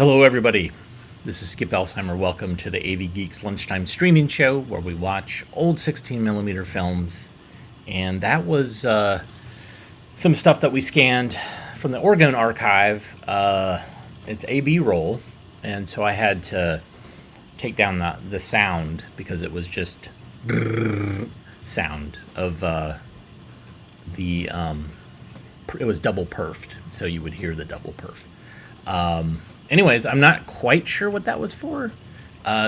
Hello, everybody. This is Skip Elsheimer. Welcome to the AV Geeks lunchtime streaming show where we watch old 16mm films. And that was some stuff that we scanned from the Oregon archive. It's A/B roll, and so I had to take down the sound because it was just sound of it was double perfed, so you would hear the double perf. Anyways, I'm not quite sure what that was for.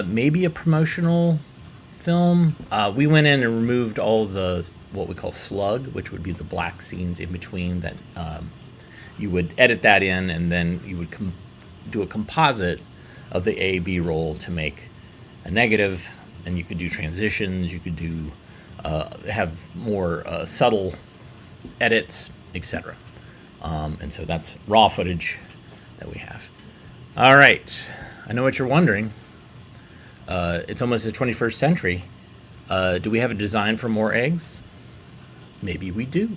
Maybe a promotional film. We went in and removed all the what we call slug, which would be the black scenes in between that you would edit that in, and then you would do a composite of the A/B roll to make a negative, and you could do transitions. You could do have more subtle edits, etc. And so that's raw footage that we have. All right, I know what you're wondering. It's almost the 21st century. Do we have a design for more eggs? Maybe we do.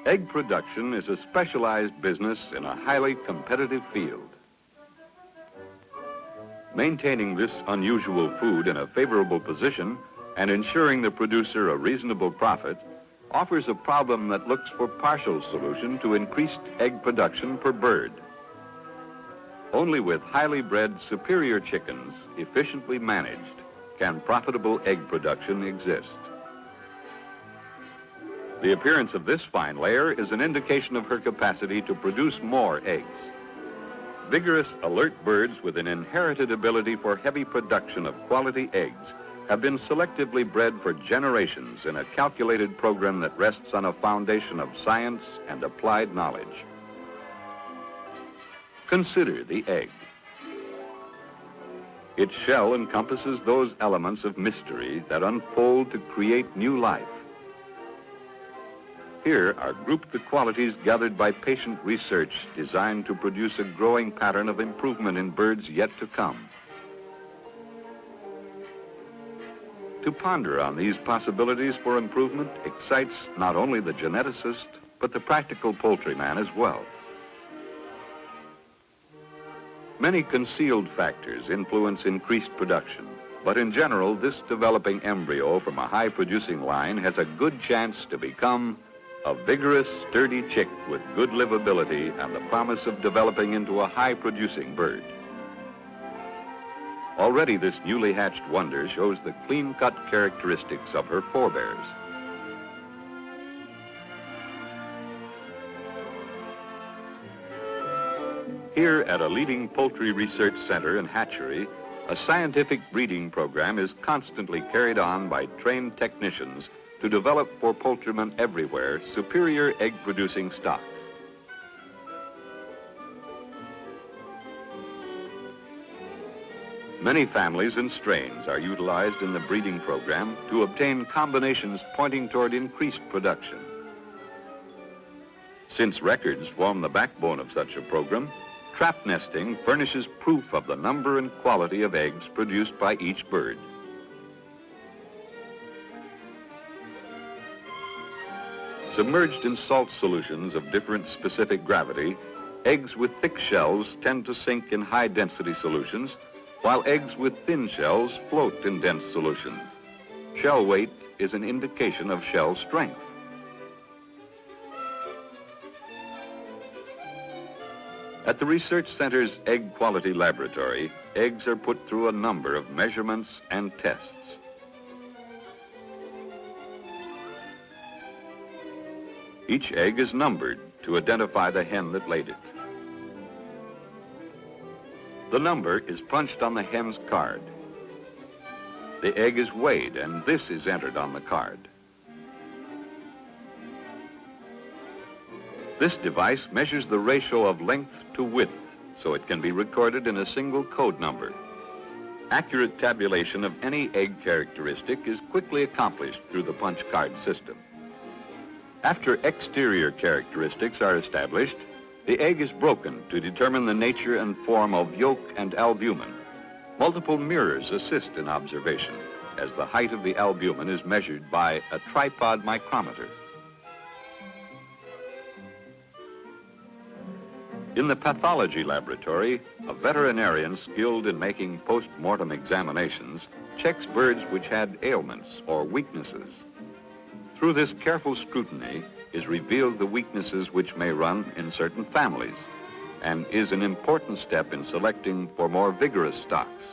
Egg production is a specialized business in a highly competitive field. Maintaining this unusual food in a favorable position and ensuring the producer a reasonable profit offers a problem that looks for partial solution to increased egg production per bird. Only with highly bred superior chickens, efficiently managed, can profitable egg production exist. The appearance of this fine layer is an indication of her capacity to produce more eggs. Vigorous, alert birds with an inherited ability for heavy production of quality eggs have been selectively bred for generations in a calculated program that rests on a foundation of science and applied knowledge. Consider the egg. Its shell encompasses those elements of mystery that unfold to create new life. Here are grouped the qualities gathered by patient research designed to produce a growing pattern of improvement in birds yet to come. To ponder on these possibilities for improvement excites not only the geneticist, but the practical poultryman as well. Many concealed factors influence increased production, but in general, this developing embryo from a high-producing line has a good chance to become a vigorous, sturdy chick with good livability and the promise of developing into a high-producing bird. Already this newly hatched wonder shows the clean-cut characteristics of her forebears. Here at a leading poultry research center and hatchery, a scientific breeding program is constantly carried on by trained technicians to develop for poultrymen everywhere superior egg-producing stocks. Many families and strains are utilized in the breeding program to obtain combinations pointing toward increased production. Since records form the backbone of such a program, trap nesting furnishes proof of the number and quality of eggs produced by each bird. Submerged in salt solutions of different specific gravity, eggs with thick shells tend to sink in high-density solutions, while eggs with thin shells float in dense solutions. Shell weight is an indication of shell strength. At the research center's egg quality laboratory, eggs are put through a number of measurements and tests. Each egg is numbered to identify the hen that laid it. The number is punched on the hen's card. The egg is weighed, and this is entered on the card. This device measures the ratio of length to width, so it can be recorded in a single code number. Accurate tabulation of any egg characteristic is quickly accomplished through the punch card system. After exterior characteristics are established, the egg is broken to determine the nature and form of yolk and albumin. Multiple mirrors assist in observation, as the height of the albumin is measured by a tripod micrometer. In the pathology laboratory, a veterinarian skilled in making post-mortem examinations checks birds which had ailments or weaknesses. Through this careful scrutiny is revealed the weaknesses which may run in certain families, and is an important step in selecting for more vigorous stocks.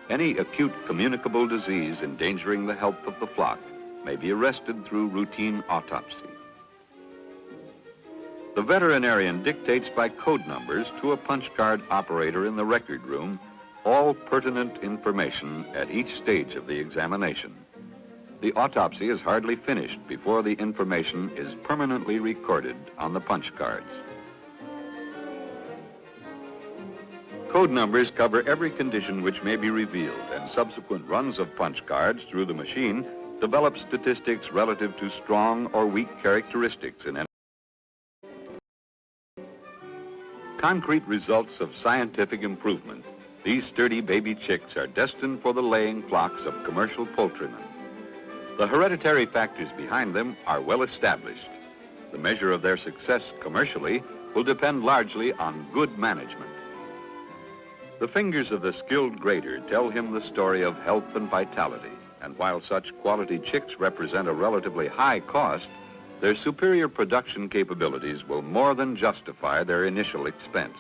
Any acute communicable disease endangering the health of the flock may be arrested through routine autopsy. The veterinarian dictates by code numbers to a punch card operator in the record room all pertinent information at each stage of the examination. The autopsy is hardly finished before the information is permanently recorded on the punch cards. Code numbers cover every condition which may be revealed, and subsequent runs of punch cards through the machine develop statistics relative to strong or weak characteristics in any. Concrete results of scientific improvement, these sturdy baby chicks are destined for the laying flocks of commercial poultrymen. The hereditary factors behind them are well established. The measure of their success commercially will depend largely on good management. The fingers of the skilled grader tell him the story of health and vitality, and while such quality chicks represent a relatively high cost, their superior production capabilities will more than justify their initial expense.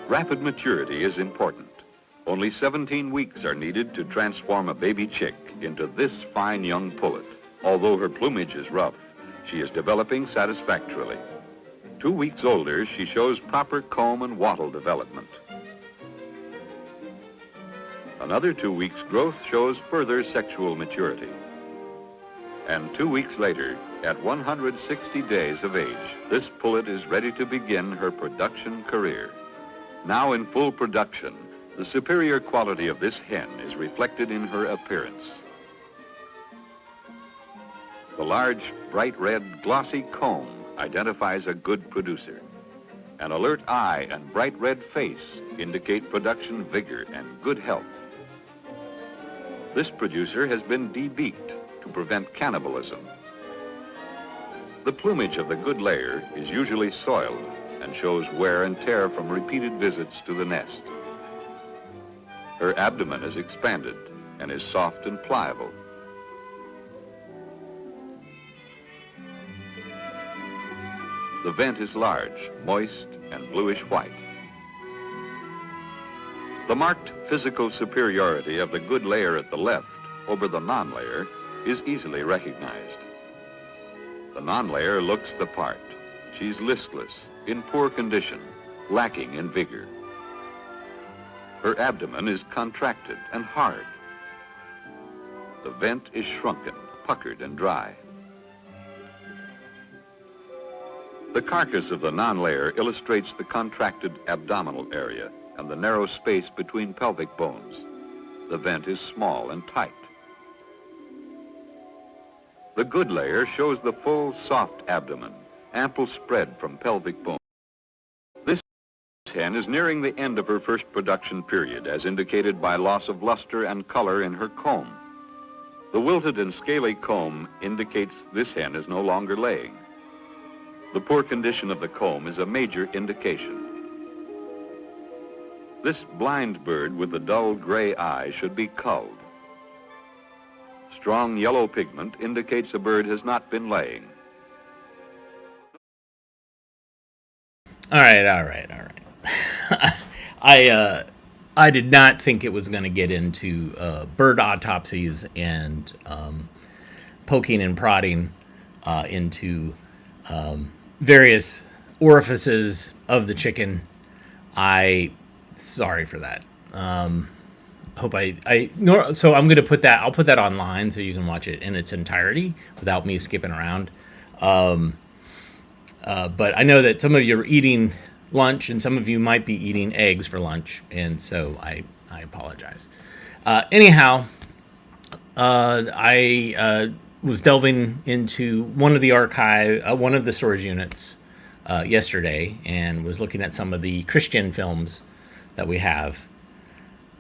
Rapid maturity is important. Only 17 weeks are needed to transform a baby chick into this fine young pullet. Although her plumage is rough, she is developing satisfactorily. 2 weeks older, she shows proper comb and wattle development. Another 2 weeks' growth shows further sexual maturity. And 2 weeks later, at 160 days of age, this pullet is ready to begin her production career. Now in full production, the superior quality of this hen is reflected in her appearance. The large, bright red, glossy comb identifies a good producer. An alert eye and bright red face indicate production vigor and good health. This producer has been de-beaked to prevent cannibalism. The plumage of the good layer is usually soiled and shows wear and tear from repeated visits to the nest. Her abdomen is expanded and is soft and pliable. The vent is large, moist, and bluish white. The marked physical superiority of the good layer at the left over the non-layer is easily recognized. The non-layer looks the part. She's listless, in poor condition, lacking in vigor. Her abdomen is contracted and hard. The vent is shrunken, puckered, and dry. The carcass of the non-layer illustrates the contracted abdominal area and the narrow space between pelvic bones. The vent is small and tight. The good layer shows the full, soft abdomen, ample spread from pelvic bone. This hen is nearing the end of her first production period, as indicated by loss of luster and color in her comb. The wilted and scaly comb indicates this hen is no longer laying. The poor condition of the comb is a major indication. This blind bird with the dull gray eye should be culled. Strong yellow pigment indicates a bird has not been laying. All right. I did not think it was going to get into bird autopsies and poking and prodding into various orifices of the chicken. Sorry for that. So I'm going to put that, I'll put that online so you can watch it in its entirety without me skipping around. But I know that some of you are eating lunch and some of you might be eating eggs for lunch. And so I I apologize. Anyhow, I was delving into one of the storage units yesterday, and was looking at some of the Christian films that we have,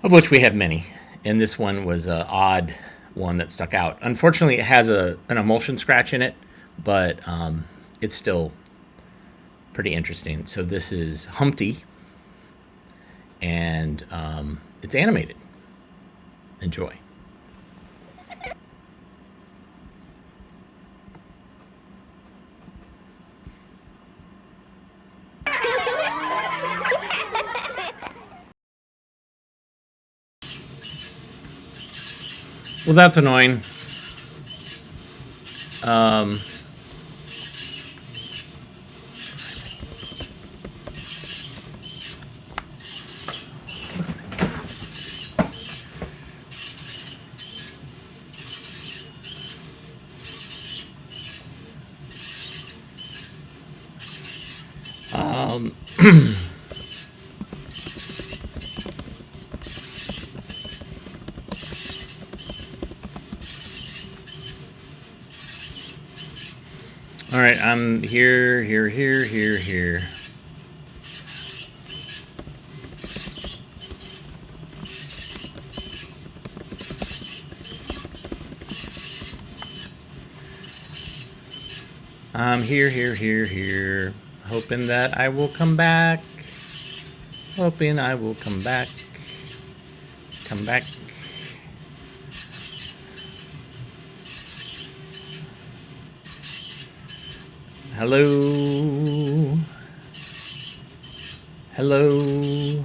of which we have many. And this one was an odd one that stuck out. Unfortunately, it has an emulsion scratch in it, but it's still pretty interesting. So this is Humpty, and it's animated. Enjoy. Well, that's annoying. All right, I'm here. I'm here. Hoping that I will come back. Hoping I will come back. Come back. Hello. Hello.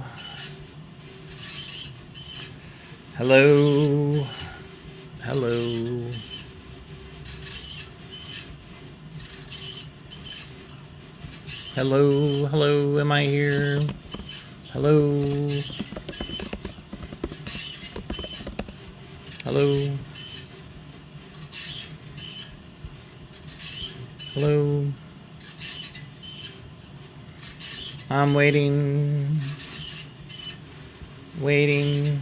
Hello. Hello. Hello, am I here? Hello. Hello. Hello. I'm waiting. Waiting.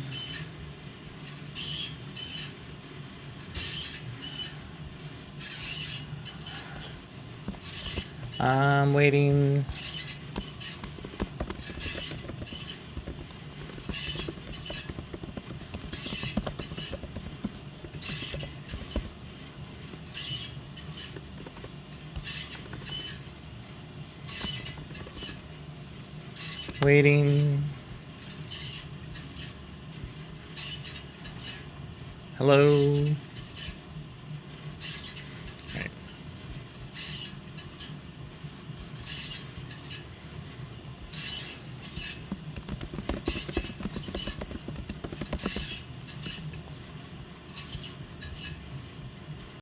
I'm waiting. Waiting. Hello.